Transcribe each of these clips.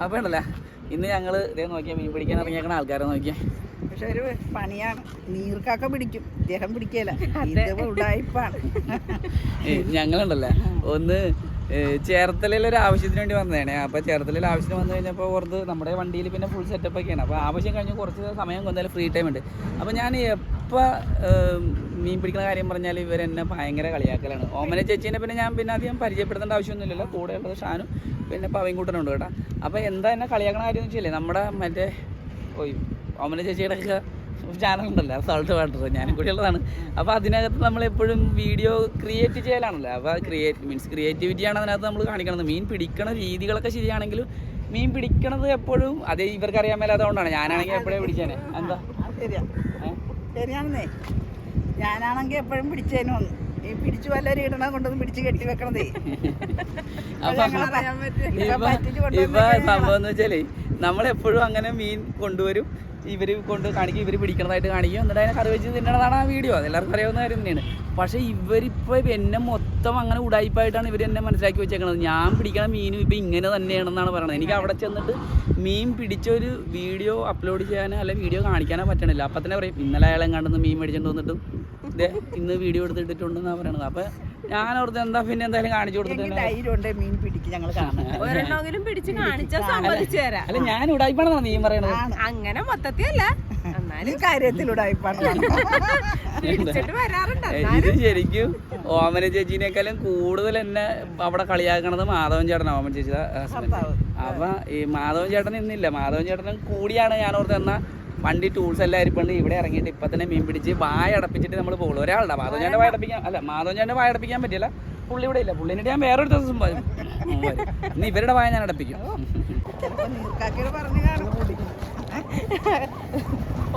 അപ്പോൾ ഉണ്ടല്ലേ ഇന്ന് ഞങ്ങൾ ഇതേ നോക്കിയാൽ മീൻ പിടിക്കാൻ ഇറങ്ങിയേക്കണ ആൾക്കാരെ നോക്കിയാൽ. പക്ഷെ ഒരു പണിയാണ്, നീർക്കൊക്കെ പിടിക്കും, ഇദ്ദേഹം പിടിക്കല, ഇത് ഉടായിപ്പാണ്. ഞങ്ങളുണ്ടല്ലേ ഒന്ന് ചേർത്തലയിൽ ആവശ്യത്തിന് വേണ്ടി വന്നതാണ്. അപ്പോൾ ചേർത്തലയിൽ ആവശ്യത്തിന് വന്നു കഴിഞ്ഞപ്പോൾ പുറത്ത് നമ്മുടെ വണ്ടിയിൽ പിന്നെ ഫുൾ സെറ്റപ്പ് ഒക്കെയാണ്. അപ്പോൾ ആവശ്യം കഴിഞ്ഞ് കുറച്ച് സമയം എന്തായാലും ഫ്രീ ടൈം ഉണ്ട്. അപ്പോൾ ഞാൻ എപ്പോൾ മീൻ പിടിക്കുന്ന കാര്യം പറഞ്ഞാൽ ഇവരെന്നെ ഭയങ്കര കളിയാക്കലാണ്. ഓമന ചേച്ചീനെ പിന്നെ ഞാൻ പിന്നെ അധികം പരിചയപ്പെടുത്തേണ്ട ആവശ്യമൊന്നുമില്ലല്ലോ. കൂടെ ഉള്ളത് ഷാനും പിന്നെ പവൻകുട്ടനുണ്ട് കേട്ടോ. അപ്പോൾ എന്താ എന്നെ കളിയാക്കണ കാര്യം എന്ന് വെച്ചാൽ നമ്മുടെ മറ്റേ ഓമന ചേച്ചിയുടെ ഒക്കെ ചാനലുണ്ടല്ലോ സോൾട്ട് വാട്ടർ, ഞാനും കൂടി ഉള്ളതാണ്. അപ്പോൾ അതിനകത്ത് നമ്മളെപ്പോഴും വീഡിയോ ക്രിയേറ്റ് ചെയ്യലാണല്ലോ. അപ്പോൾ ക്രിയേറ്റിവിറ്റിയാണ് അതിനകത്ത് നമ്മൾ കാണിക്കണത്. മീൻ പിടിക്കണ രീതികളൊക്കെ ശരിയാണെങ്കിലും മീൻ പിടിക്കണത് എപ്പോഴും അതേ ഇവർക്ക് അറിയാൻ മേലാത്തതുകൊണ്ടാണ്. ഞാനാണെങ്കിൽ എപ്പോഴേ പിടിച്ചേനെ. എന്താ ശരിയാണെന്നേ, ഞാനാണെങ്കിൽ എപ്പോഴും പിടിച്ചേനും വന്നു ഈ പിടിച്ചു വല്ലവരും ഇടണ കൊണ്ടൊന്നും പിടിച്ച് കെട്ടി വെക്കണതേ. ഇപ്പൊ സംഭവം എന്ന് വെച്ചാലേ നമ്മളെപ്പോഴും അങ്ങനെ മീൻ കൊണ്ടുവരും, ഇവർ കൊണ്ട് കാണിക്കും, ഇവർ പിടിക്കണതായിട്ട് കാണിക്കും, എന്നിട്ട് അതിനെ കറി വെച്ച് തിന്നണതാണ് ആ വീഡിയോ. അതെല്ലാവർക്കും അറിയാവുന്ന കാര്യം തന്നെയാണ്. പക്ഷേ ഇവരിപ്പോൾ എന്നെ മൊത്തം അങ്ങനെ ഉടായിപ്പായിട്ടാണ് ഇവർ എന്നെ മനസ്സിലാക്കി വെച്ചേക്കണത്. ഞാൻ പിടിക്കണ മീനും ഇപ്പം ഇങ്ങനെ തന്നെയാണെന്നാണ് പറയുന്നത്. എനിക്ക് അവിടെ ചെന്നിട്ട് മീൻ പിടിച്ചൊരു വീഡിയോ അപ്ലോഡ് ചെയ്യാനോ അല്ലെങ്കിൽ വീഡിയോ കാണിക്കാനോ പറ്റണില്ല. അപ്പം തന്നെ പറയും ഇന്നലെ അയാളെ കണ്ടെന്ന് മീൻ മേടിച്ചിട്ട് വന്നിട്ടും ഇതേ ഇന്ന് വീഡിയോ എടുത്തിട്ടുണ്ടെന്നാണ് പറയണത്. അപ്പം ഞാൻ ഓർത്ത് എന്താ പിന്നെ എന്തായാലും കാണിച്ചു കൊടുത്തിട്ടുണ്ട് മീൻ പിടിക്കും ഞങ്ങൾ അല്ല ഞാൻ ഉടായിപ്പാണെന്നാണ് നീ പറയണത്. അങ്ങനെ മൊത്തത്തിലല്ല, എന്നാലും കാര്യത്തിൽ ഉടായിപ്പാണ്. ഇത് ശരിക്കും ഓമന ചേച്ചീനേക്കാളും കൂടുതൽ എന്നെ അവിടെ കളിയാക്കണത് മാധവൻ ചേട്ടനാണ്, ഓമന ചേച്ചിയുടെ ഹസ്ബൻഡ്. അപ്പൊ ഈ മാധവൻ ചേട്ടൻ ഇന്നില്ല. മാധവൻ ചേട്ടനും കൂടിയാണ് ഞാൻ ഓർത്ത് എന്നാ വണ്ടി ടൂൾസ് എല്ലാം അരിപ്പണ്ട് ഇവിടെ ഇറങ്ങിയിട്ട് ഇപ്പം തന്നെ മീൻ പിടിച്ച് വായ അടപ്പിച്ചിട്ട് നമ്മൾ പോകുള്ളൂ. ഒരാളുടെ മാധവൻ ചേട്ടൻ്റെ വായ അടപ്പിക്കാൻ അല്ല, മാധവൻ ചേട്ടൻ്റെ വായ അടപ്പിക്കാൻ പറ്റില്ല, പുള്ളി ഇവിടെ ഇല്ല. പുള്ളിനെ ഞാൻ വേറൊരു ദിവസം വരും. ഇന്ന് ഇവരുടെ വായ ഞാൻ അടപ്പിക്കും.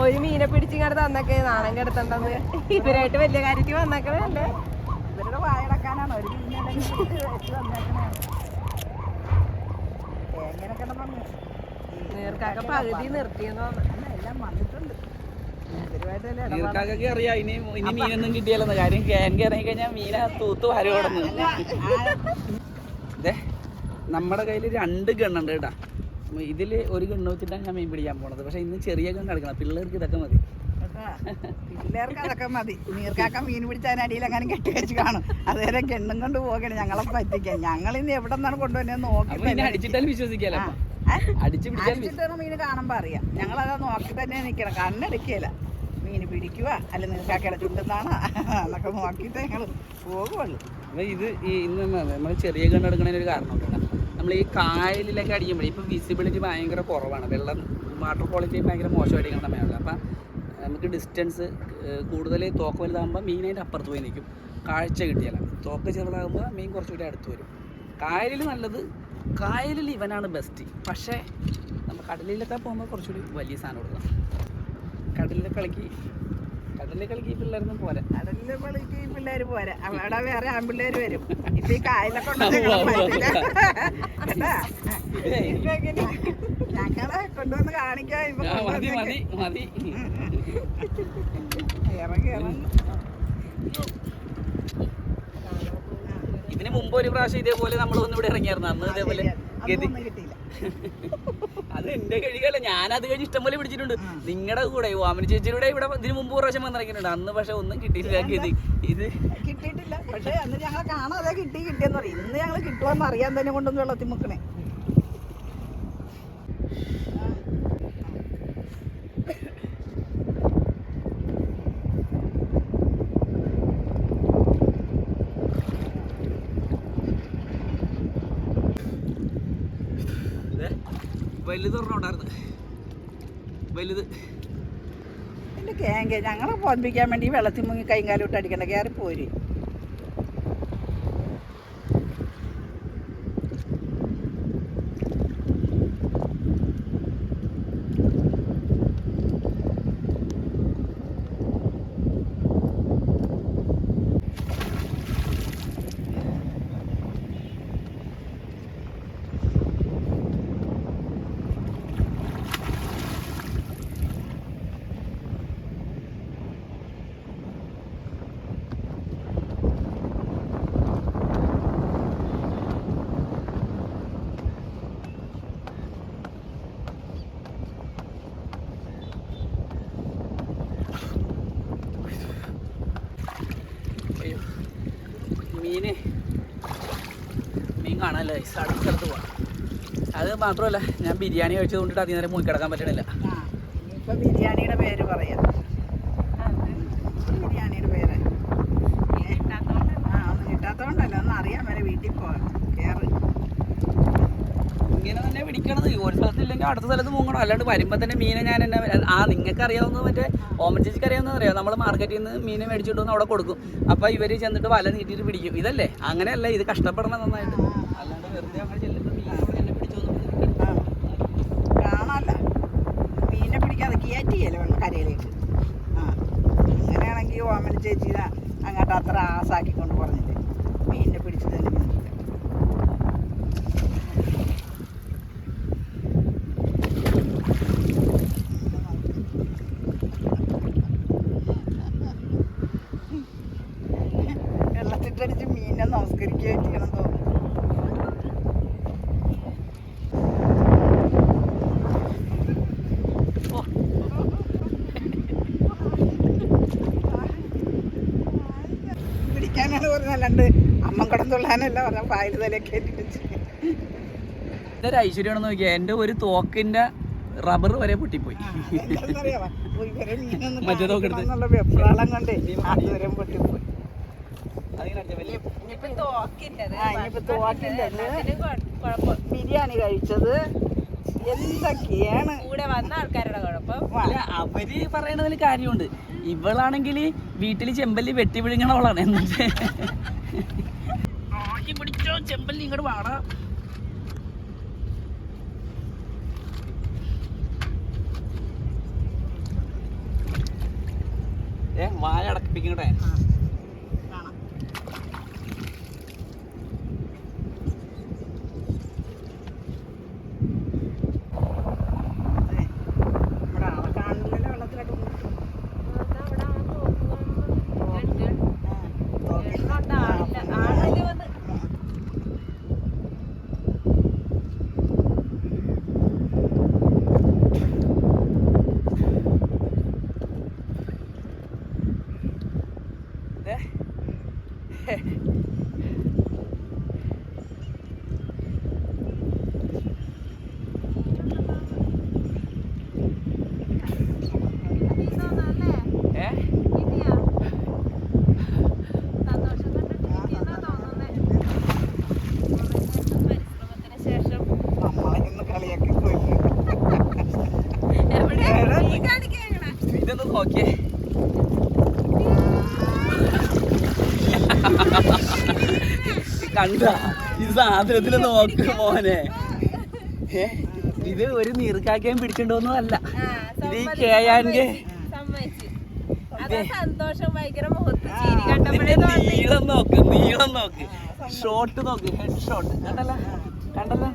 ഒരു മീനെ പിടിച്ചിങ്ങോട്ട് തന്നൊക്കെ നാണം കിടത്തണ്ടെന്ന് ഇവരായിട്ട് വലിയ കാര്യത്തിൽ വന്നേക്കണല്ലേ. ഇവരുടെ വായ അടക്കാനാണ് ഒരു നീർക്കാക്ക പകുതി നിർത്തിയെന്ന് എല്ലാം വന്നിട്ടുണ്ട്. നീർക്കാക്കൊക്കെ അറിയാം ഇനി മീനൊന്നും കിട്ടിയാലെന്ന്. കാര്യം ക്യാങ്ക് ഇറങ്ങി കഴിഞ്ഞാൽ മീനെ തൂത്ത് വരവോടുന്നു. അതെ നമ്മുടെ കയ്യിൽ 2 ഗണ്ണുണ്ട് കേട്ടാ. ഇതിൽ ഒരു ഗണ്ണ് വെച്ചിട്ടാണ് ഞാൻ മീൻ പിടിക്കാൻ പോണത്. പക്ഷെ ഇന്ന് ചെറിയ ഗണ്ണ് എടുക്കണം, പിള്ളേർക്ക് ഇതൊക്കെ മതി. പിള്ളേർക്ക് അതൊക്കെ മതി. നീർക്കാക്ക മീൻ പിടിച്ചാൽ അടിയിൽ അങ്ങനെ കെട്ടി വെച്ച് കാണും. അതുവരെ ഗണ്ണും കൊണ്ട് പോകണം ഞങ്ങളെ പറ്റിക്കാൻ. ഞങ്ങളിന്ന് എവിടെ നിന്നാണ് കൊണ്ടുവരുന്നത് നോക്കി അടിച്ചിട്ടാലും വിശ്വസിക്കാലോ. അടിച്ചിട്ടാണ് മീൻ കാണുമ്പോ അറിയാം. ഞങ്ങളത് നോക്കി തന്നെ നിൽക്കണം, കണ്ണെടുക്കുകയില്ല. മീൻ പിടിക്കുക അല്ല നീർക്കാക്കയുടെ ചുണ്ടെന്നാണ് എന്നൊക്കെ നോക്കിയിട്ട് ഞങ്ങൾ പോകുള്ളൂ. അപ്പോൾ ഇത് ഇന്ന് നമ്മൾ ചെറിയ ഗണ്ണ് എടുക്കണതിനൊരു കാരണമുണ്ട്. നമ്മൾ ഈ കായലിലൊക്കെ അടിക്കുമ്പോൾ ഇപ്പം വിസിബിലിറ്റി ഭയങ്കര കുറവാണ്. വെള്ളം വാട്ടർ ക്വാളിറ്റി ഭയങ്കര മോശമായിരിക്കുന്ന സമയമുള്ളത്. അപ്പം നമുക്ക് ഡിസ്റ്റൻസ് കൂടുതൽ തോക്ക് വലുതാകുമ്പോൾ മീൻ അതിൻ്റെ അപ്പുറത്ത് പോയി നിൽക്കും, കാഴ്ച കിട്ടിയാൽ. തോക്ക് ചെറുതാകുമ്പോൾ മീൻ കുറച്ചുകൂടി അടുത്ത് വരും. കായലിൽ നല്ലത്, കായലിൽ ഇവനാണ് ബെസ്റ്റ്. പക്ഷേ നമ്മൾ കടലിലൊക്കെ പോകുമ്പോൾ കുറച്ചുകൂടി വലിയ സാധനം കൊടുക്കണം. കടലിൽ കളിക്ക് പിള്ളേരൊന്നും പോരാ. കടലിൽ കളിക്ക് പിള്ളേർ പോരാ, അവിടെ വേറെ ആൺപിള്ളേർ വരും. ഇപ്പൊ ഈ കായലൊക്കെ ഞങ്ങളെ കൊണ്ടുവന്ന് കാണിക്കാം. ഇറങ്ങി ഇതിന് മുമ്പ് ഒരു പ്രാവശ്യം ഇതേപോലെ നമ്മളൊന്നും ഇവിടെ ഇറങ്ങിയായിരുന്നു. അന്ന് ഇതേപോലെ ഗതി അത് എന്റെ കഴിയല്ല, ഞാനത് കഴിഞ്ഞ് ഇഷ്ടംപോലെ പിടിച്ചിട്ടുണ്ട്. നിങ്ങളുടെ കൂടെ ഓമന ചേച്ചിയുടെ ഇവിടെ ഇതിന് മുമ്പ് പ്രാവശ്യം വന്നിറങ്ങിയിട്ടുണ്ട്. അന്ന് പക്ഷെ ഒന്നും കിട്ടിയിട്ടില്ല. ഇത് കിട്ടിയിട്ടില്ല. പക്ഷെ അന്ന് ഞങ്ങളെ കാണാതെ കിട്ടിയെന്ന് പറയും. ഇന്ന് ഞങ്ങൾ കിട്ടുമെന്ന് അറിയാൻ തന്നെ കൊണ്ടൊന്ന് വെള്ളത്തിൽ മുക്കണേ. വലുത് പറഞ്ഞോണ്ടായിരുന്നു, വലുത്. എൻ്റെ കേങ്ക ഞങ്ങളെ പോന്നിപ്പിക്കാൻ വേണ്ടി വെള്ളത്തിൽ മുങ്ങി കൈയും കാലും ഇട്ട് അടിക്കണ്ട, കയറി പോര്. മീൻ കാണാനല്ലേ അടുത്ത സ്ഥലത്ത് പോവാം. അത് മാത്രമല്ല ഞാൻ ബിരിയാണി കഴിച്ചത് കൊണ്ടിട്ട് അധികം നേരം മൂക്കി കിടക്കാൻ പറ്റണില്ല. ഇപ്പൊ ബിരിയാണിയുടെ പേര് പറയാം. ബിരിയാണിയുടെ പേര് ഒന്നും കിട്ടാത്തോണ്ടല്ലോ, ഒന്നും അറിയാൻ വരെ വീട്ടിൽ പോകാം. കേറ് ഇങ്ങനെ തന്നെ പിടിക്കണത്. ഒരു സ്ഥലത്തില്ലെങ്കിൽ അടുത്ത സ്ഥലത്ത് പോകണം. അല്ലാണ്ട് വരുമ്പോൾ തന്നെ മീനെ ഞാൻ എന്നെ നിങ്ങൾക്ക് അറിയാവുന്നത് മറ്റേ ഓമൻ ചേച്ചിക്ക് അറിയാവുന്നത് അറിയാം. നമ്മൾ മാർക്കറ്റിൽ നിന്ന് മീനെ മേടിച്ചിട്ട് വന്ന് അവിടെ കൊടുക്കും. അപ്പോൾ ഇവർ ചെന്നിട്ട് വല നീട്ടിയിട്ട് പിടിക്കും. ഇതല്ലേ? അങ്ങനെയല്ല, ഇത് കഷ്ടപ്പെടണം നന്നായിട്ട്. അല്ലാണ്ട് വെറുതെ അങ്ങനെ ചെല്ലുമ്പോൾ മീനെ പിടിച്ചു കാണാല്ല. മീനെ പിടിക്കാതെ കയറ്റിയല്ലേ വെള്ളം കരയിലേക്ക്. അങ്ങനെയാണെങ്കിൽ ഓമന ചേച്ചീനെ അങ്ങോട്ട് അത്ര ആസാക്കിക്കൊണ്ട് പറഞ്ഞില്ലേ മീനിനെ പിടിച്ച് തന്നെ പിടിക്കില്ല. വെള്ളത്തിട്ടടിച്ച് മീനിനെ നമസ്കരിക്കുകയും ചെയ്യണം തോന്നുന്നു. പിടിക്കാനാണ് പറഞ്ഞത്, അല്ലാണ്ട് അമ്മക്കടം തുള്ളാനല്ല പറഞ്ഞ പായൽ തലയൊക്കെ കയറ്റി വെച്ച്. ഇതൊരു ഐശ്വര്യമാണെന്ന് നോക്കിയാൽ എൻ്റെ ഒരു തോക്കിൻ്റെ റബ്ബർ വരെ പൊട്ടിപ്പോയി. മറ്റേ തോക്കെടുത്ത് വെപ്രാളം കൊണ്ടേ അതുവരെ പൊട്ടിപ്പോയി. ബിരിയാണി കഴിച്ചത് എന്തൊക്കെയാണ് കൂടെ വന്ന ആൾക്കാരുടെ കുഴപ്പം. അല്ല, അവര് പറയണതിൽ കാര്യമുണ്ട്. ഇവളാണെങ്കിൽ വീട്ടിൽ ചെമ്പല്ലി വെട്ടി വിഴുങ്ങണവളാണ്. എന്നിട്ട് പിടിച്ചോ ചെമ്പല്ലി ഇങ്ങോട്ട് വാടാ. വായ അടക്കിപ്പിക്കട്ടെ. ഇതൊന്ന് നോക്കിയേ. കണ്ട ഇത് സാധനത്തിന് നോക്ക് മോനെ. ഇത് ഒരു നീർക്കാക്കയും പിടിച്ചിട്ടൊന്നുമല്ല. ഇത് ഈ കേയാൻ്റെ നീളം നോക്ക്, നീളം നോക്ക്, ഷോട്ട് നോക്ക്, ഹെഡ് ഷോട്ട്. കണ്ടല്ലോ കണ്ടല്ലോ,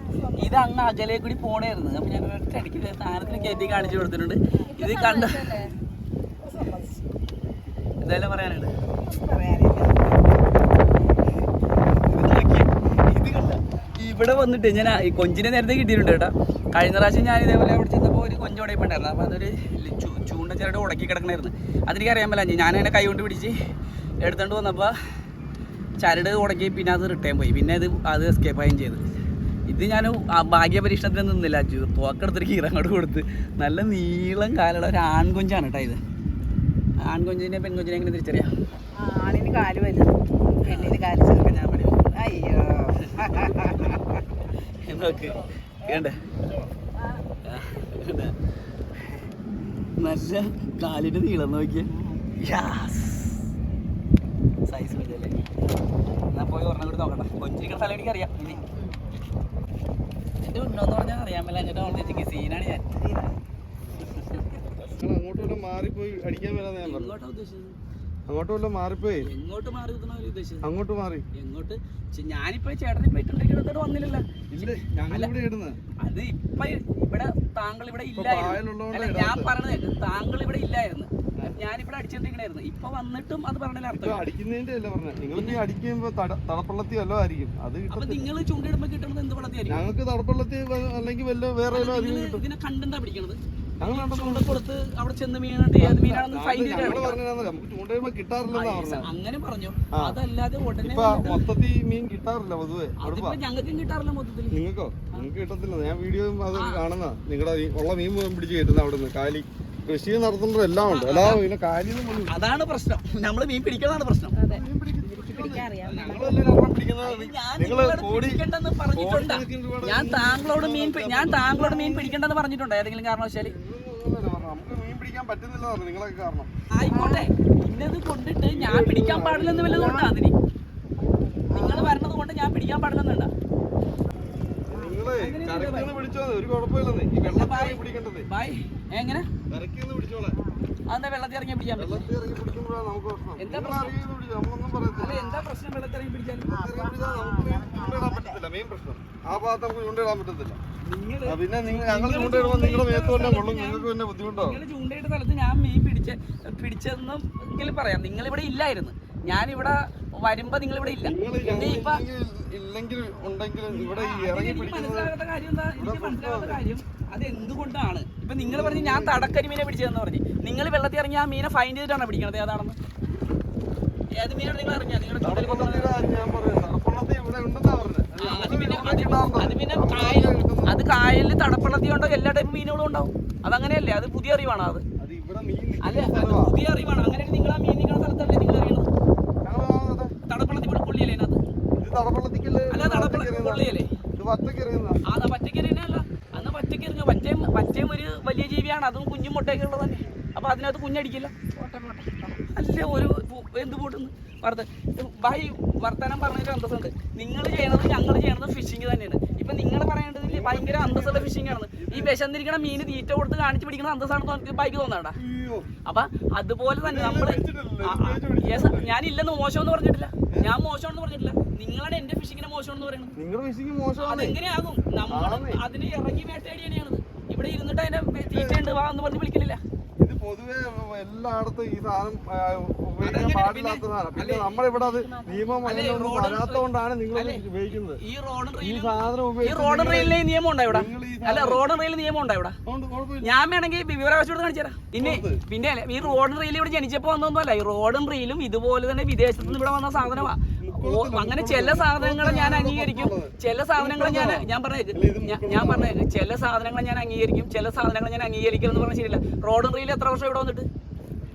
ഇത് അങ്ങ് അകലെ കൂടി പോണായിരുന്നു. അപ്പൊ ഞാൻ ഒറ്റയടിക്ക് സാധനത്തിന് കയറ്റി കാണിച്ചു കൊടുത്തിട്ടുണ്ട്. ഇത് കണ്ട ഇതെല്ലാം പറയാനുണ്ട്. ഇത് കണ്ട ഇവിടെ വന്നിട്ട് ഞാൻ ഈ കൊഞ്ചിനെ നേരത്തെ കിട്ടിയിട്ടുണ്ട് കേട്ടോ. കഴിഞ്ഞ പ്രാവശ്യം ഞാൻ ഇതേപോലെ അവിടെ ചെന്നപ്പോൾ ഒരു കൊഞ്ച് ഉടയപ്പുണ്ടായിരുന്നു. അപ്പോൾ അതൊരു ചൂണ്ട ചിരട് ഉടക്കി കിടക്കണമായിരുന്നു. അതെനിക്ക് അറിയാൻ പറ്റില്ല. ഞാനങ്ങനെ കൈ കൊണ്ട് പിടിച്ച് എടുത്തുകൊണ്ട് വന്നപ്പോൾ ചരട് ഉടക്കി പിന്നെ അത് റിട്ടേൺ പോയി. പിന്നെ അത് എസ്കേപ്പായും ചെയ്ത്. ഇത് ഞാൻ ഭാഗ്യ പരീക്ഷണത്തിന് നിന്നില്ല. തോക്കെടുത്തൊരു കീറങ്ങോട്ട് കൊടുത്ത് നല്ല നീളം കാലുള്ള ഒരു ആൺകൊഞ്ചാണ് കേട്ടോ. ഇത് ആൺകൊഞ്ചിനെ പെൺകൊഞ്ചിനെ എങ്ങനെ തിരിച്ചറിയാം? ആണിന് കാല് വലുത്, പെണ്ണിന് കാല് ചെറുപ്പം. ഞാൻ പഠിക്കും. അയ്യോ നോക്ക് കേണ്ടേ, നല്ല കാലിൻ്റെ നീളം നോക്കിയ സൈസ് വലുതല്ലേ. എന്നാൽ പോയി ഒരെണ്ണം കൂടി നോക്കട്ടെ. കൊഞ്ചിരിക്കുന്ന സ്ഥലം എനിക്കറിയാം. ഇനി എൻ്റെ ഉണ്ടോന്ന് പറഞ്ഞാൽ അറിയാൻ പറ്റില്ല. എന്നിട്ട് ഓൾറെഡി സീനാണ് ഞാൻ. അങ്ങോട്ട് മാറിപ്പോയി അടിക്കാൻ വരാന്ന് ഞാൻ പറഞ്ഞു. എങ്ങോട്ടാ ഉദ്ദേശിച്ചത്? അങ്ങോട്ട് വല്ല മാറിപ്പോയി. എങ്ങോട്ട് മാറി ഉദ്ദേശിച്ചത്? അങ്ങോട്ട് മാറി. എങ്ങോട്ട്? ഞാനിപ്പോ ചേട്ടനെ പോയിട്ടുണ്ടെങ്കിൽ വന്നില്ലല്ലോ. ഞങ്ങളിവിടെ ഇടുന്നത് അത് ഇപ്പൊ ഇവിടെ താങ്കൾ ഇവിടെ ഇല്ലായിരുന്നു. ഞാൻ പറഞ്ഞത് താങ്കൾ ഇവിടെ ഇല്ലായിരുന്നു. ഞാനിവിടെ അടിച്ചോണ്ടിരിക്കണായിരുന്നു. ഇപ്പൊ വന്നിട്ടും അത് പറഞ്ഞ അർത്ഥം അടിക്കുന്നതിന്റെ അല്ല പറഞ്ഞത്. നിങ്ങൾ അടിക്കുമ്പോ തടപ്പള്ളത്തി വല്ലോ ആയിരിക്കും. അത് അപ്പൊ നിങ്ങൾ ചൂണ്ടിടുമ്പോ കിട്ടുന്നത് എന്ത് വെള്ളത്തിയായിരിക്കും? ഞങ്ങൾക്ക് തടപ്പള്ളത്തി അല്ലെങ്കിൽ വല്ല വേറെ ഇതിനെ കണ്ടെന്താ പിടിക്കണത്? ചൂണ്ട കൊടുത്ത് അവിടെ ചെന്ന് മീനിട്ട് ഏത് മീനാണെന്ന് ഫൈൻഡ് ഞങ്ങള് പറഞ്ഞത് നമുക്ക് ചൂണ്ടയുമ്പോ കിട്ടാറില്ലെന്നാ പറഞ്ഞത്. അങ്ങനെ പറഞ്ഞു. അതല്ലാതെ ഉടനെ ഇപ്പൊ മൊത്തത്തിൽ മീൻ കിട്ടാറില്ല പൊതുവെ. അതിപ്പോ ഞങ്ങൾക്കും കിട്ടാറില്ല മൊത്തത്തിൽ. നിങ്ങൾക്കോ? നിങ്ങൾക്ക് കിട്ടത്തില്ല. ഞാൻ വീഡിയോ അത് കാണുന്ന നിങ്ങളുടെ ഉള്ള മീൻ പിടിച്ച് കയറ്റുന്ന അവിടെ നിന്ന് കാലി കൃഷി നടത്തുന്നത് എല്ലാം ഉണ്ട്. എല്ലാം പിന്നെ കാലി അതാണ് പ്രശ്നം. നമ്മള് മീൻ പിടിക്കുന്നതാണ് പ്രശ്നം. ഞാൻ താങ്കളോട് മീൻ പിടിക്കണ്ടെന്ന് പറഞ്ഞിട്ടുണ്ടോ ഏതെങ്കിലും കാരണവശാല്? നമുക്ക് മീൻ പിടിക്കാൻ പറ്റുന്നില്ല നിങ്ങളൊക്കെ കാരണം. ആയിക്കോട്ടെ, ഇന്നത് കൊണ്ടിട്ട് ഞാൻ പിടിക്കാൻ പാടില്ലെന്ന് വല്ലതുകൊണ്ടാ അതിന്? നിങ്ങൾ വരണത് കൊണ്ട് ഞാൻ പിടിക്കാൻ പാടില്ലെന്നുണ്ടാ? നിങ്ങള് കരയ്ക്കൊന്ന് പിടിച്ചോ, ഒരു കുഴപ്പമില്ലെന്നേ. ഈ വെള്ളത്തിൽ പിടിക്കേണ്ടത് എങ്ങനെ കരയ്ക്കൊന്ന് പിടിച്ചോളെ. അതെന്താ വെള്ളത്തിൽ ഇറങ്ങി പിടിക്കാൻ പറ്റും? വെള്ളത്തിൽ ഇറങ്ങി പിടിക്കുമ്പോഴാണ് നമുക്ക് പ്രശ്നം. എന്താ നമ്മളൊന്നും പറയത്തില്ല. എന്താ പ്രശ്നം വെള്ളത്തിൽ ഇറങ്ങി പിടിക്കാൻ? നമുക്ക് ചൂണ്ടയിടാൻ പറ്റത്തില്ല. മെയിൻ പ്രശ്നം ആ ഭാഗത്ത് നമുക്ക് ചൂണ്ടയിടാൻ പറ്റത്തില്ല. പിന്നെ ഞങ്ങൾ ചൂണ്ടയിടുമ്പോൾ നിങ്ങളുടെ മേത്ത് തന്നെ കൊള്ളും. നിങ്ങൾക്ക് പിന്നെ ബുദ്ധിമുട്ടാവും. നിങ്ങൾ ചൂണ്ടയിട്ട സ്ഥലത്ത് ഞാൻ മീൻ പിടിച്ചെന്നും എങ്കിലും പറയാം. നിങ്ങളിവിടെ ഇല്ലായിരുന്നു. ഞാനിവിടെ വരുമ്പോ നിങ്ങളിവിടെ ഇല്ല. ഇല്ലെങ്കിൽ ഉണ്ടെങ്കിലും ഇവിടെ ഈ ഇറങ്ങി മനസ്സിലാകാത്ത കാര്യം എന്താ? എനിക്ക് മനസ്സിലാകാത്ത കാര്യം അത് എന്തുകൊണ്ടാണ്? ഇപ്പൊ നിങ്ങൾ പറഞ്ഞു ഞാൻ തടക്കരിമീനെ പിടിച്ചതെന്ന് പറഞ്ഞു. നിങ്ങൾ വെള്ളത്തിൽ ഇറങ്ങി ആ മീനെ ഫൈൻഡ് ചെയ്തിട്ടാണ് പിടിക്കണത്. ഏതാണെന്ന് ഏത് മീനാണ് നിങ്ങൾ ഇറങ്ങിയ? നിങ്ങളുടെ അത് കായലിൽ തടപ്പള്ളത്തി ഉണ്ടോ എല്ലാ ടൈപ്പ് മീനുകളും ഉണ്ടാവും. അതങ്ങനെയല്ലേ? അത് പുതിയ അറിവാണ്. അത് അല്ല, അത് പുതിയ അറിവാണ്. അങ്ങനെ നിങ്ങൾ ആ മീൻ നിൽക്കുന്ന സ്ഥലത്തല്ലേ നിങ്ങൾ അറിയണത്? തടപ്പള്ളത്തി പുള്ളിയല്ലേ അതിനകത്ത്? അല്ല, തടപ്പള്ളത്തി പുള്ളിയല്ലേ? അതാ പറ്റക്കെറിയല്ല. അന്ന് പറ്റക്കെറിഞ്ഞ പറ്റയും ഒരു വലിയ ജീവിയാണ്. അതും കുഞ്ഞും മുട്ടയൊക്കെ ഉള്ളത് തന്നെ. അപ്പൊ അതിനകത്ത് കുഞ്ഞടിക്കില്ല. അല്ലേ ഒരു എന്ത് പോട്ടെന്ന് വർത്തമാനം പറഞ്ഞിട്ട് അന്തസ്സുണ്ട്. നിങ്ങൾ ചെയ്യണത് ഞങ്ങൾ ചെയ്യണത് ഫിഷിങ് തന്നെയാണ്. ഇപ്പൊ നിങ്ങൾ പറയേണ്ടത് ഭയങ്കര അന്തസ്സുള്ള ഫിഷിംഗ് ആണ്. ഈ വിശന്നിരിക്കണ മീന് തീറ്റ കൊടുത്ത് കാണിച്ച് പിടിക്കുന്ന അന്തസ്സാണെന്ന് ബൈക്ക് തോന്നണ്ട. അപ്പൊ അതുപോലെ തന്നെ നമ്മള് ഞാനില്ലെന്ന് മോശമെന്ന് പറഞ്ഞിട്ടില്ല. ഞാൻ മോശമാണെന്ന് പറഞ്ഞിട്ടില്ല. നിങ്ങളാണ് എന്റെ ഫിഷിങ്ങിനെ മോശമെന്ന് പറയുന്നത്. അതെങ്ങനെയാകും? നമ്മൾ അതിന് ഇറങ്ങി വേട്ടയാടിയാണത്. ഇവിടെ ഇരുന്നിട്ട് അതിന്റെ തീറ്റ ഉണ്ട് വാ എന്ന് പറഞ്ഞ് വിളിക്കലില്ല. ഇത് പൊതുവെ എല്ലായിടത്തും ഈ സാധനം ഉപയോഗിക്കാൻ പാടില്ലാത്തതാണ്. പിന്നെ നമ്മളിവിടെ അത് നിയമം വരാത്തോണ്ടാണ് നിങ്ങൾ ഉപയോഗിക്കുന്നത്. ഈ റോഡ് റെയിലിലെ നിയമം ഉണ്ടോ ഇവിടെ? അല്ല, റോഡ് റെയിൽ നിയമം ഉണ്ടോ ഇവിടെ? ഞാൻ വേണമെങ്കിൽ വിവരാവകാശം കാണിച്ചു തരാം. പിന്നെ ഈ റോഡ് റെയിൽ ഇവിടെ ജനിച്ചപ്പോ വന്നൊന്നുമല്ല. ഈ റോഡും റെയിലും ഇതുപോലെ തന്നെ വിദേശത്ത് നിന്ന് ഇവിടെ വന്ന സാധനമാ. അങ്ങനെ ചില സാധനങ്ങളെ ഞാൻ അംഗീകരിക്കും, ചില സാധനങ്ങളെ ഞാൻ പറഞ്ഞേക്ക് ചില സാധനങ്ങൾ ഞാൻ അംഗീകരിക്കും, ചില സാധനങ്ങൾ ഞാൻ അംഗീകരിക്കും എന്ന് പറഞ്ഞാൽ ശരിയല്ല. റോഡും റെയിൽ എത്ര വർഷം ഇവിടെ വന്നിട്ട്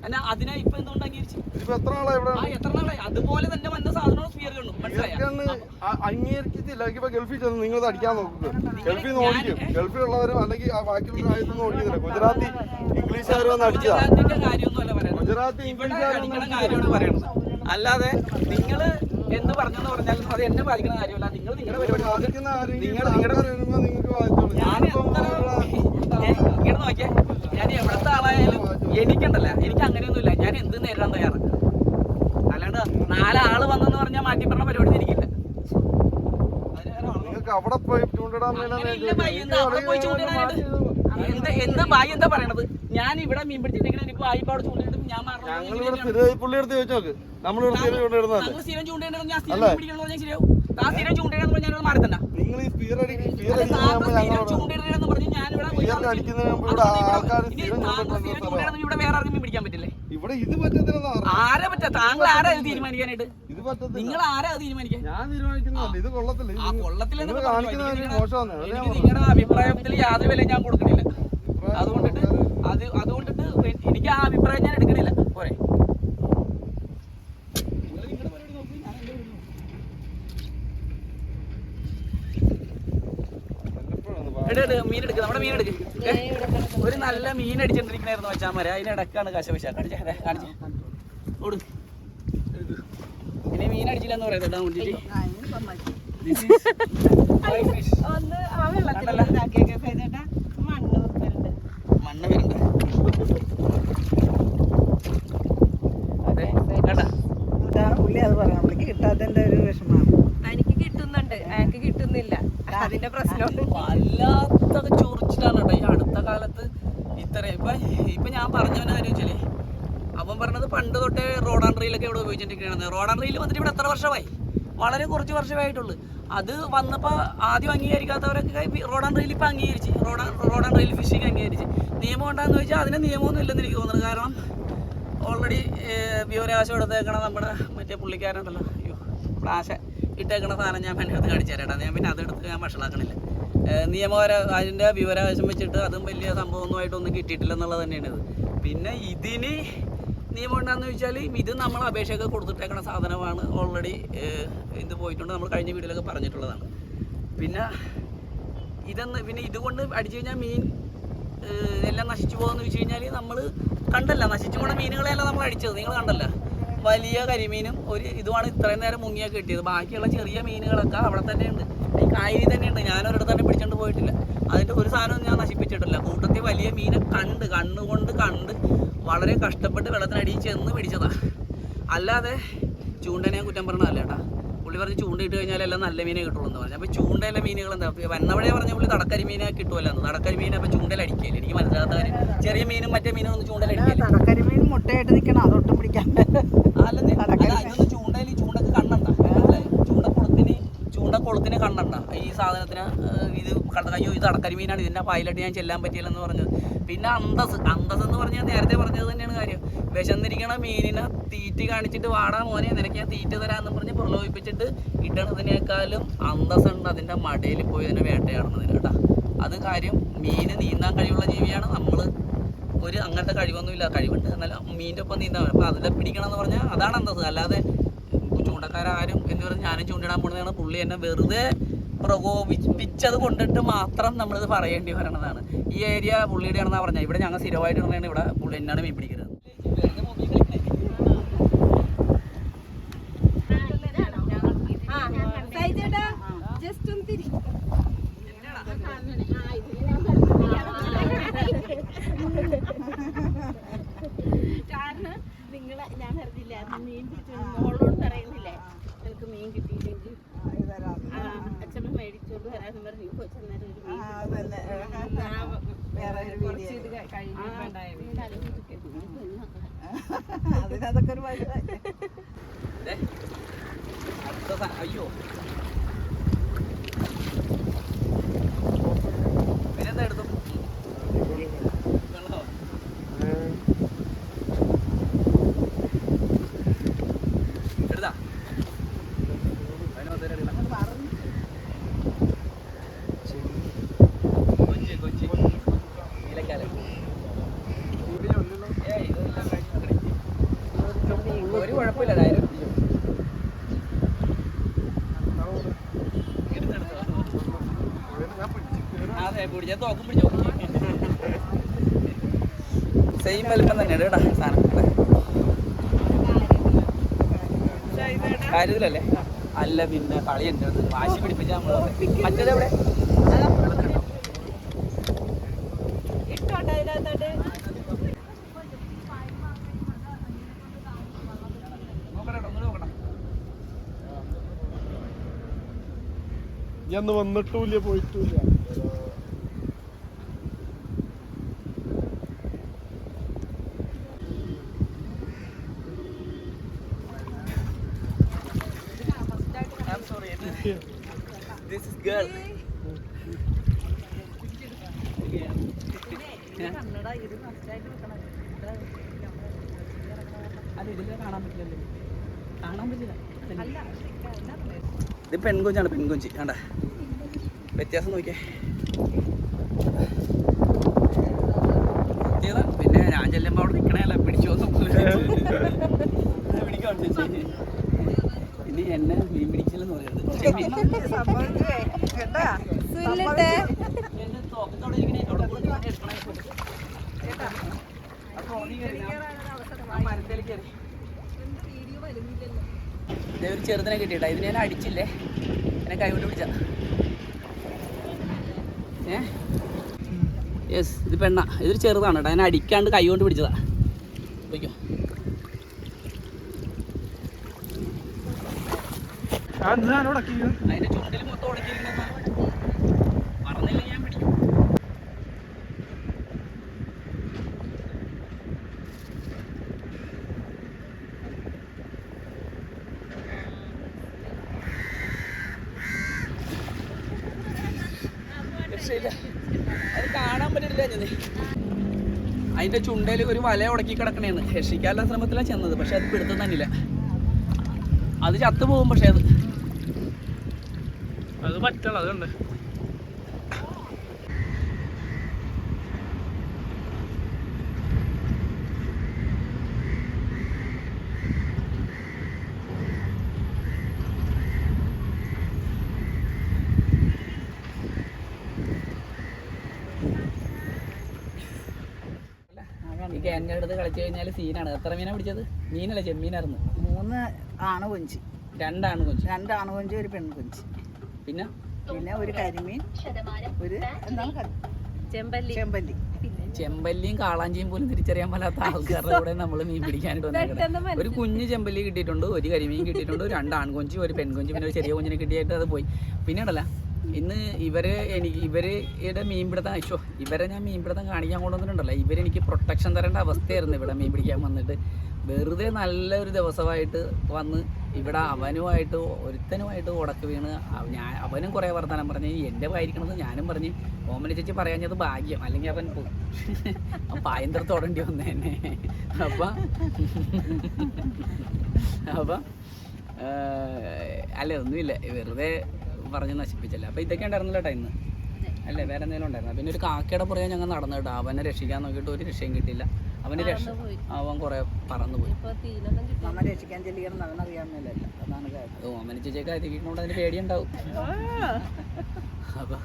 എന്നാ അതിനെ ഇപ്പൊ എന്തുകൊണ്ട് അംഗീകരിച്ചു? എത്ര നാളായി? അതുപോലെ തന്നെ വന്ന സാധനങ്ങൾ സ്പിയർ കണ്ടു. അംഗീകരിച്ചിട്ടില്ല. ഇപ്പൊ ഗൾഫിൽ ചെന്ന് നിങ്ങൾ അടിക്കാൻ നോക്കുക. ഗൾഫിൽ നിന്ന് ഓടിക്കും. ഗൾഫിലുള്ളവരും അല്ലെങ്കിൽ ബാക്കിയുള്ള രാജ്യത്തൊന്നും ഓടിക്കുന്നില്ല. ഗുജറാത്തി ഇംഗ്ലീഷുകാർ വന്ന് അടിച്ചതാ. ഗുജറാത്തി ഇംഗ്ലീഷുകാർ കാര്യമാണ് പറയുന്നത്. അല്ലാതെ നിങ്ങള് എന്ത് പറഞ്ഞെന്ന് പറഞ്ഞാലും അത് എന്നെ ബാധിക്കുന്ന കാര്യമല്ല. നിങ്ങൾ നിങ്ങളുടെ പരിപാടി ഇങ്ങനെ നോക്കിയേ. ഞാൻ എവിടത്തെ ആളായാലും എനിക്കുണ്ടല്ല, എനിക്ക് അങ്ങനെയൊന്നുമില്ല. ഞാൻ എന്ത് നേരിടാൻ തയ്യാറ്. അല്ലാണ്ട് നാലാള് വന്നെന്ന് പറഞ്ഞാൽ മാറ്റി പറഞ്ഞ പരിപാടി എനിക്കില്ല. അവിടെ പോയി ചൂണ്ടിടാൻ എന്താ ബായി എന്താ പറയണത്? ഞാൻ ഇവിടെ മീൻ പിടിച്ചിട്ടുണ്ടെങ്കിൽ എനിക്ക് ബായിപ്പോ അവിടെ ചൂണ്ടിട്ട് ഞാൻ പുള്ളി എടുത്ത് ചോദിച്ചു നോക്ക്. നമ്മളിവിടെ സ്ഥിരം ചൂണ്ടിടുന്നത് ഞാൻ സ്ഥിരം പിടിക്കണം പറഞ്ഞാൽ ശരിയാവും. ആ സ്ഥിരം ചൂണ്ടിടുന്ന പറഞ്ഞാൽ ഞാൻ മാറി തന്നെ നിങ്ങൾ ഈ സ്പീർ ചൂണ്ടിടുന്ന പറഞ്ഞ് ഞാൻ ഇവിടെ വേറെ ആർക്കും മീൻ പിടിക്കാൻ പറ്റില്ലേ? ഇവിടെ ഇത് പറ്റത്തില്ല. ആരാ പറ്റാ? താങ്കൾ ആരാ ഇത് തീരുമാനിക്കാനായിട്ട്? നിങ്ങൾ ആരാ അത് തീരുമാനിക്കാൻ? ഞാൻ തീരുമാനിക്കുന്നില്ല. ഇത് കൊള്ളത്തില്ല. നിങ്ങളുടെ അഭിപ്രായത്തിൽ യാതൊരു വില ഞാൻ കൊടുക്കണില്ല. അതുകൊണ്ടിട്ട് എനിക്ക് ആ അഭിപ്രായം ഞാൻ എടുക്കണില്ല. പോരെ, മീൻ എടുക്കുക. നമ്മുടെ മീൻ എടുക്കുക. ഒരു നല്ല മീൻ അടിച്ചോണ്ടിരിക്കണായിരുന്നു വെച്ചാൽ മതി. അതിനിടക്കാണ് കശപശ കാണിച്ചേ ഓട്. ഇനി മീൻ അടിച്ചില്ലെന്ന് പറയുന്നത് മണ്ണ് വരണ്ട. അതെ കേട്ടാ, പുള്ളി അത് പറയാം. പുള്ളിക്ക് കിട്ടാത്തതിന്റെ ഒരു വിഷമമാണ്. എനിക്ക് കിട്ടുന്നുണ്ട്, അയാൾക്ക് കിട്ടുന്നില്ല. അതിന്റെ പ്രശ്നം വല്ലാത്ത ചൊറിച്ചിട്ടാണ് കേട്ടോ ഈ അടുത്ത കാലത്ത്. ഇപ്പൊ ഞാൻ പറഞ്ഞവനെ കാര്യം വെച്ചാലേ, അവൻ പറഞ്ഞത് പണ്ട് തൊട്ടേ റോഡ് ആൻഡ് റെയിലൊക്കെ ഇവിടെ ഉപയോഗിച്ചിട്ടിരിക്കുകയാണ്. റോഡ് ആൻഡ് റെയിൽ വന്നിട്ട് ഇവിടെ എത്ര വർഷമായി? വളരെ കുറച്ച് വർഷമായിട്ടുള്ളൂ. അത് വന്നപ്പോൾ ആദ്യം അംഗീകരിക്കാത്തവരൊക്കെ റോഡ് ആൻഡ് റെയിൽ ഇപ്പം അംഗീകരിച്ച്, റോഡ് ആൻഡ് റെയിൽ ഫിഷിംഗ് അംഗീകരിച്ച്. നിയമം നിയമം ഉണ്ടാകുന്ന ചോദിച്ചാൽ അതിന് നിയമമൊന്നും ഇല്ലെന്ന് എനിക്ക് തോന്നുന്നത്. കാരണം ഓൾറെഡി വിവരാവകാശം എടുത്തേക്കണം നമ്മുടെ മറ്റേ പുള്ളിക്കാരുണ്ടല്ലോ, അയ്യോ ഫ്ലാഷ ഇട്ടേക്കണ സാധനം ഞാൻ പിന്നെ അത് കാണിച്ചു തരാം. ഞാൻ പിന്നെ അതെടുത്ത് ഞാൻ വഷളാക്കണില്ല. നിയമപര അതിൻ്റെ വിവരാവകാശം വെച്ചിട്ട് അതും വലിയ സംഭവമൊന്നുമായിട്ടൊന്നും കിട്ടിയിട്ടില്ല എന്നുള്ളത് തന്നെയാണ് ഇത്. പിന്നെ ഇതിന് നിയമം ഉണ്ടാകുന്ന ചോദിച്ചാൽ ഇത് നമ്മൾ അപേക്ഷയൊക്കെ കൊടുത്തിട്ടേക്കണ സാധനമാണ്. ഓൾറെഡി ഇത് പോയിട്ടുണ്ട്, നമ്മൾ കഴിഞ്ഞ വീഡിയോയിലൊക്കെ പറഞ്ഞിട്ടുള്ളതാണ്. പിന്നെ ഇതുകൊണ്ട് അടിച്ചു കഴിഞ്ഞാൽ മീൻ എല്ലാം നശിച്ചു പോകുമെന്ന് വെച്ച് കഴിഞ്ഞാൽ നമ്മൾ കണ്ടല്ല, നശിച്ചു പോണ മീനുകളെല്ലാം നമ്മൾ അടിച്ചത് നിങ്ങൾ കണ്ടല്ല. വലിയ കരിമീനും ഒരു ഇതുമാണ് ഇത്രയും നേരം മുങ്ങിയൊക്കെ കിട്ടിയത്. ബാക്കിയുള്ള ചെറിയ മീനുകളൊക്കെ അവിടെ തന്നെയുണ്ട്, ഈ കായലിൽ തന്നെയുണ്ട്. ഞാനൊരിടത്ത് തന്നെ പിടിച്ചുകൊണ്ട് പോയിട്ടില്ല. അതിൻ്റെ ഒരു സാധനവും ഞാൻ നശിപ്പിച്ചിട്ടില്ല. കൂട്ടത്തിൽ വലിയ മീനെ കണ്ണുകൊണ്ട് കണ്ട് വളരെ കഷ്ടപ്പെട്ട് വെള്ളത്തിനടിയിൽ ചെന്ന് പിടിച്ചതാണ്. അല്ലാതെ ചൂണ്ടനെ കുറ്റം പറഞ്ഞതല്ല കേട്ടാ. പുള്ളി പറഞ്ഞ് ചൂണ്ടയിട്ട് കഴിഞ്ഞാൽ എല്ലാം നല്ല മീനെ കിട്ടുള്ളൂ എന്ന് പറഞ്ഞു. അപ്പോൾ ചൂണ്ടയിലെ മീനുകൾ എന്താ വന്നവഴേ പറഞ്ഞ പുള്ളി തടക്കരി മീനെ കിട്ടുമല്ലോ. തടക്കരി മീനെ അപ്പോൾ ചൂണ്ടയിൽ അടിക്കില്ല. എനിക്ക് മനസ്സിലാത്ത കാര്യം ചെറിയ മീനും മറ്റേ മീനും ഒന്നും ചൂണ്ടയിൽ അടിക്കില്ല. തടക്കരിമീൻ മുട്ടയായിട്ട് നിൽക്കണം, അതൊട്ടും പിടിക്കാൻ അതൊന്നും ചൂണ്ടയിൽ ചൂണ്ടക്ക് കണ്ണണ്ട, ചൂണ്ടക്കുളത്തിന് കണ്ണണ്ട. ഈ സാധനത്തിന് ഇത് അയ്യോ ഇത് തടക്കരി മീനാണ്, ഇതിൻ്റെ പൈലറ്റ് ഞാൻ ചെല്ലാൻ പറ്റിയില്ലെന്ന് പറഞ്ഞത്. പിന്നെ അന്തസ് എന്ന് പറഞ്ഞാൽ നേരത്തെ പറഞ്ഞത് തന്നെയാണ് കാര്യം. വിശന്നിരിക്കണ മീനിനെ തീറ്റ കാണിച്ചിട്ട് വാടാ മോനെ നിനക്ക് ഞാൻ തീറ്റ തരാമെന്ന് പറഞ്ഞ് പ്രലോഭിപ്പിച്ചിട്ട് ഇടണതിനേക്കാളും അന്തസ്സുണ്ട് അതിൻ്റെ മടയിൽ പോയി അതിനെ വേട്ടയാടുന്നതിന് കേട്ടോ. അത് കാര്യം മീന് നീന്താൻ കഴിവുള്ള ജീവിയാണ്. നമ്മൾ ഒരു അങ്ങനത്തെ കഴിവൊന്നുമില്ല, കഴിവുണ്ട് എന്നാലും മീനിൻ്റെ ഒപ്പം നീന്താൻ. അപ്പോൾ അതിലെ പിടിക്കണം എന്ന് പറഞ്ഞാൽ അതാണ് അന്തസ്. അല്ലാതെ ചൂണ്ടക്കാരും എന്ന് പറഞ്ഞ് ഞാനും ചൂണ്ടിടാൻ പോകുന്നതാണ്. പുള്ളി എന്നെ വെറുതെ പ്രകോപിപ്പിച്ചത് കൊണ്ടിട്ട് മാത്രം നമ്മളിത് പറയേണ്ടി വരണതാണ്. ഈ ഏരിയ പുള്ളിയുടെ ആണെന്നാണ് പറഞ്ഞത്. ഇവിടെ ഞങ്ങൾ സ്ഥിരമായിട്ട് ഇടുന്നതാണ്. ഇവിടെ പുള്ളി എന്നാണ് മീൻ പിടിക്കുന്നത്. കാരണം നിങ്ങളെ ഞാൻ അറിഞ്ഞില്ല മീൻ പിടിച്ചു മോളോട് പറയുന്നില്ലേ എനിക്ക് മീൻ കിട്ടിയില്ലെങ്കിൽ അച്ഛമ്മ മേടിച്ചോണ്ട് വരാന്ന് പറഞ്ഞു. കൊച്ചന്നേരം ഒരു അതിനതൊക്കെ ഒരു അയ്യോ പിന്നെന്താ എടുത്തു എടുത്താ കൊച്ചി നീലക്കാലം ഒരു കുഴപ്പമില്ല. അതെ പിടിച്ചാൽ തോക്കും പിടിച്ചു സെയിം വലിപ്പം തന്നെയാണ് കേട്ടാ സാധനം. കാര്യത്തിലല്ലേ അല്ല പിന്നെ കളി ഉണ്ട് വാശി പിടിപ്പിച്ചാൽ നമ്മൾ മറ്റേത് എവിടെ ഞാൻ വന്നിട്ടുമില്ല പോയിട്ടുമില്ല. This is girl. അത് ഇതിലെ കാണാൻ പറ്റില്ലല്ലോ, കാണാൻ പറ്റില്ല. ഇത് പെൺകുഞ്ചാണ്, പെൺകുഞ്ചി കണ്ട വ്യത്യാസം നോക്കിയേ. പിന്നെ ഞാൻ ചെല്ലുമ്പോൾ അവിടെ നിൽക്കണേല്ല പിടിച്ചു വന്നു പിടിക്കാൻ ഇനി എന്നെ മീൻ പിടിച്ചില്ലെന്ന് പറയുന്നത്. ഒരു ചെറുതിനെ കിട്ടിയിട്ടാ. ഇതിനെ ഞാൻ അടിച്ചില്ലേ, എന്നെ കൈകൊണ്ട് പിടിച്ച. യെസ് ഇത് പെണ്ണ, ഇതൊരു ചെറുതാണ് കേട്ടോ. എന്നെ അടിക്കാണ്ട് കൈ കൊണ്ട് പിടിച്ചതാ. ഓയ്ക്കോ അതിന്റെ ചുണ്ടിൽ മൊത്തം ഉടക്കിയിരുന്ന പറഞ്ഞില്ല ഞാൻ പിടിക്കും. അത് കാണാൻ പറ്റില്ല. അതിന്റെ ചുണ്ടയിൽ ഒരു വല ഉടക്കി കിടക്കണേന്ന്. രക്ഷിക്കാനുള്ള ശ്രമത്തിലാണ് ചെന്നത്, പക്ഷെ അത് പിടുത്തം തന്നില്ല. അത് ചത്തുപോകും. പക്ഷെ അത് പറ്റുള്ളൂ. അതുകൊണ്ട് ഈ ക്യാൻ്റെ അടുത്ത് കളിച്ചു കഴിഞ്ഞാൽ സീനാണ്. എത്ര മീനാ പിടിച്ചത്? മീനല്ല, ചെമ്മീനായിരുന്നു. 3 ആണ് കൊഞ്ചി, 2 ആണ് കൊഞ്ച്, 2 ആണ് കൊഞ്ചി, 1 പെൺകൊഞ്ചി, പിന്നെ ഒരു കരിമീൻ, ഒരു എന്താണ് ചെമ്പല്ലി. ചെമ്പല്ലിയും കാളാഞ്ചിയും പോലും തിരിച്ചറിയാൻ പറ്റാത്ത ആൾക്കാരുടെ കൂടെ നമ്മൾ മീൻ പിടിക്കാനായിട്ട് വന്നേക്കുന്നത്. ഒരു കുഞ്ഞ് ചെമ്പല്ലി കിട്ടിയിട്ടുണ്ട്, ഒരു കരിമീൻ കിട്ടിയിട്ടുണ്ട്, 2 ആൺകൊഞ്ചി, 1 പെൺകൊഞ്ചി, പിന്നെ ഒരു ചെറിയ കുഞ്ഞിനെ കിട്ടിയിട്ട് അത് പോയി. പിന്നെ ഉണ്ടല്ല, ഇന്ന് ഇവരുടെ മീൻപിടുത്തം ഇവരെ ഞാൻ മീൻപിടുത്തം കാണിക്കാൻ കൊണ്ടുവന്നിട്ടുണ്ടല്ലോ, ഇവരെനിക്ക് പ്രൊട്ടക്ഷൻ തരേണ്ട അവസ്ഥയായിരുന്നു ഇവിടെ മീൻ പിടിക്കാൻ വന്നിട്ട്. വെറുതെ നല്ലൊരു ദിവസമായിട്ട് വന്ന് ഇവിടെ ഒരുത്തനുമായിട്ട് ഉടക്ക് വീണ് അവനും കുറേ വർത്തമാനം പറഞ്ഞ് എൻ്റെ ആയിരിക്കണത് ഞാനും പറഞ്ഞ് ഓമന ചേച്ചി പറയാഞ്ഞത് ഭാഗ്യം, അല്ലെങ്കിൽ അവൻ പായന്തർ തൊടേണ്ടി വന്നേനെ. അപ്പം അല്ല ഒന്നുമില്ല, വെറുതെ പറഞ്ഞ് നശിപ്പിച്ചല്ല. അപ്പോൾ ഇതൊക്കെ ഉണ്ടായിരുന്നില്ല കേട്ടോ ഇന്ന്, അല്ലേ? വേറെ എന്തെങ്കിലും ഉണ്ടായിരുന്നു. പിന്നെ ഒരു കാക്കയുടെ പുറകെ ഞങ്ങൾ നടന്നു കേട്ടോ. അവനെ രക്ഷിക്കാൻ നോക്കിയിട്ട് ഒരു രക്ഷയും കിട്ടിയില്ല. അവൻ കുറെ പറന്നു പോയി. നമ്മ രക്ഷിക്കാൻ ചെല്ലിക്കണം അവനറിയാൻ മേലല്ല, അതാണ് കാര്യം. ഓമന ചേച്ചിയൊക്കെ അതിരിക്കണോണ്ട് അതിന് പേടിയുണ്ടാവും. അപ്പോൾ